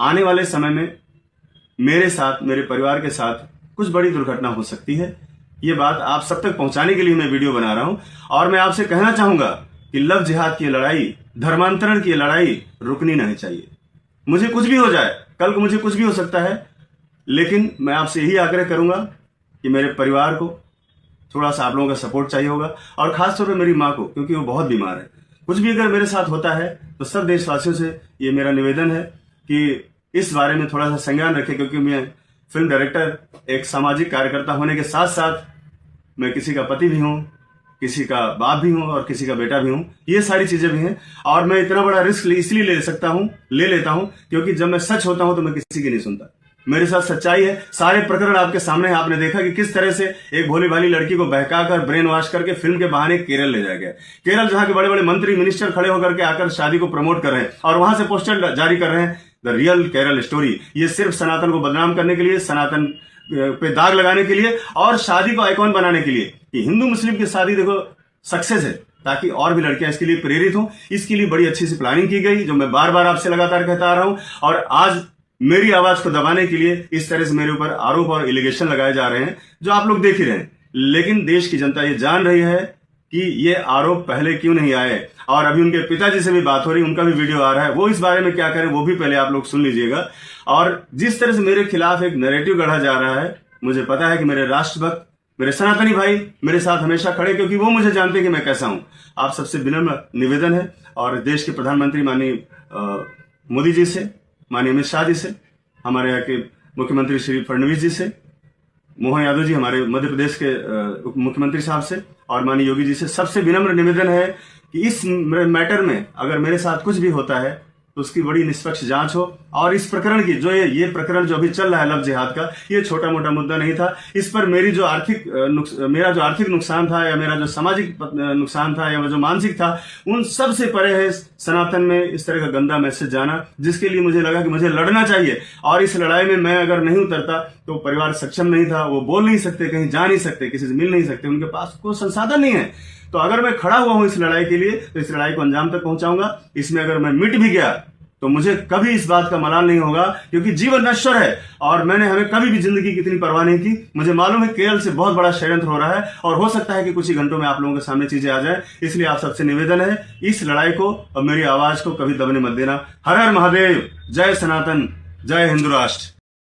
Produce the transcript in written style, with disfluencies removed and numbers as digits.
आने वाले समय में मेरे साथ, मेरे परिवार के साथ कुछ बड़ी दुर्घटना हो सकती है। ये बात आप सब तक पहुंचाने के लिए मैं वीडियो बना रहा हूं और मैं आपसे कहना चाहूंगा कि लव जिहाद की लड़ाई, धर्मांतरण की लड़ाई रुकनी नहीं चाहिए। मुझे कुछ भी हो जाए, कल को मुझे कुछ भी हो सकता है, लेकिन मैं आपसे यही आग्रह करूंगा कि मेरे परिवार को थोड़ा सा आप लोगों का सपोर्ट चाहिए होगा, और खासतौर पर मेरी माँ को, क्योंकि वो बहुत बीमार है। कुछ भी अगर मेरे साथ होता है तो सब देशवासियों से ये मेरा निवेदन है कि इस बारे में थोड़ा सा संज्ञान रखें, क्योंकि मैं फिल्म डायरेक्टर, एक सामाजिक कार्यकर्ता होने के साथ साथ मैं किसी का पति भी हूं, किसी का बाप भी हूं और किसी का बेटा भी हूं। ये सारी चीजें भी हैं और मैं इतना बड़ा रिस्क इसलिए ले लेता हूं क्योंकि जब मैं सच होता हूं तो मैं किसी की नहीं सुनता। मेरे साथ सच्चाई है। सारे प्रकरण आपके सामने है। आपने देखा कि किस तरह से एक भोली भाली लड़की को बहकाकर, ब्रेन वॉश करके फिल्म के बहाने केरल ले जाया गया। केरल जहां के बड़े बड़े मंत्री, मिनिस्टर खड़े होकर के आकर शादी को प्रमोट कर रहे हैं और वहां से पोस्टर जारी कर रहे हैं, द रियल केरल स्टोरी। ये सिर्फ सनातन को बदनाम करने के लिए, सनातन पे दाग लगाने के लिए और शादी को आइकॉन बनाने के लिए कि हिंदू मुस्लिम की शादी देखो सक्सेस है, ताकि और भी लड़कियां इसके लिए प्रेरित हों। इसके लिए बड़ी अच्छी सी प्लानिंग की गई, जो मैं बार बार आपसे लगातार कहता आ रहा हूं। और आज मेरी आवाज को दबाने के लिए इस तरह से मेरे ऊपर आरोप और एलिगेशन लगाए जा रहे हैं, जो आप लोग देख ही रहे हैं। लेकिन देश की जनता ये जान रही है कि ये आरोप पहले क्यों नहीं आए। और अभी उनके पिताजी से भी बात हो रही, उनका भी वीडियो आ रहा है, वो इस बारे में क्या करें वो भी पहले आप लोग सुन लीजिएगा। और जिस तरह से मेरे खिलाफ एक नैरेटिव गढ़ा जा रहा है, मुझे पता है कि मेरे राष्ट्रभक्त, मेरे सनातनी भाई मेरे साथ हमेशा खड़े, क्योंकि वो मुझे जानते हैं कि मैं कैसा हूं। आप सबसे विनम्र निवेदन है, और देश के प्रधानमंत्री माननीय मोदी जी से, माननीय अमित शाह जी से, हमारे यहाँ के मुख्यमंत्री श्री फडणवीस जी से, मोहन यादव जी हमारे मध्य प्रदेश के मुख्यमंत्री साहब से, और माननीय योगी जी से सबसे विनम्र निवेदन है कि इस मैटर में अगर मेरे साथ कुछ भी होता है तो उसकी बड़ी निष्पक्ष जांच हो। और इस प्रकरण की, जो ये प्रकरण जो अभी चल रहा है लव जिहाद का, ये छोटा मोटा मुद्दा नहीं था। इस पर मेरा जो आर्थिक नुकसान था, या मेरा जो सामाजिक नुकसान था, या जो मानसिक था, उन सब से परे है सनातन में इस तरह का गंदा मैसेज जाना, जिसके लिए मुझे लगा कि मुझे लड़ना चाहिए। और इस लड़ाई में मैं अगर नहीं उतरता तो परिवार सक्षम नहीं था, वो बोल नहीं सकते, कहीं जा नहीं सकते, किसी से मिल नहीं सकते, उनके पास कोई संसाधन नहीं है। तो अगर मैं खड़ा हुआ हूं इस लड़ाई के लिए, तो इस लड़ाई को अंजाम तक पहुंचाऊंगा। इसमें अगर मैं मिट भी गया तो मुझे कभी इस बात का मलाल नहीं होगा, क्योंकि जीवन नश्वर है और हमें कभी भी जिंदगी की इतनी परवाह नहीं की। मुझे मालूम है केरल से बहुत बड़ा षड्यंत्र हो रहा है और हो सकता है कि कुछ ही घंटों में आप लोगों के सामने चीजें आ जाए। इसलिए आप सबसे निवेदन है, इस लड़ाई को और मेरी आवाज को कभी दबने मत देना। हर हर महादेव, जय सनातन, जय हिंदू राष्ट्र।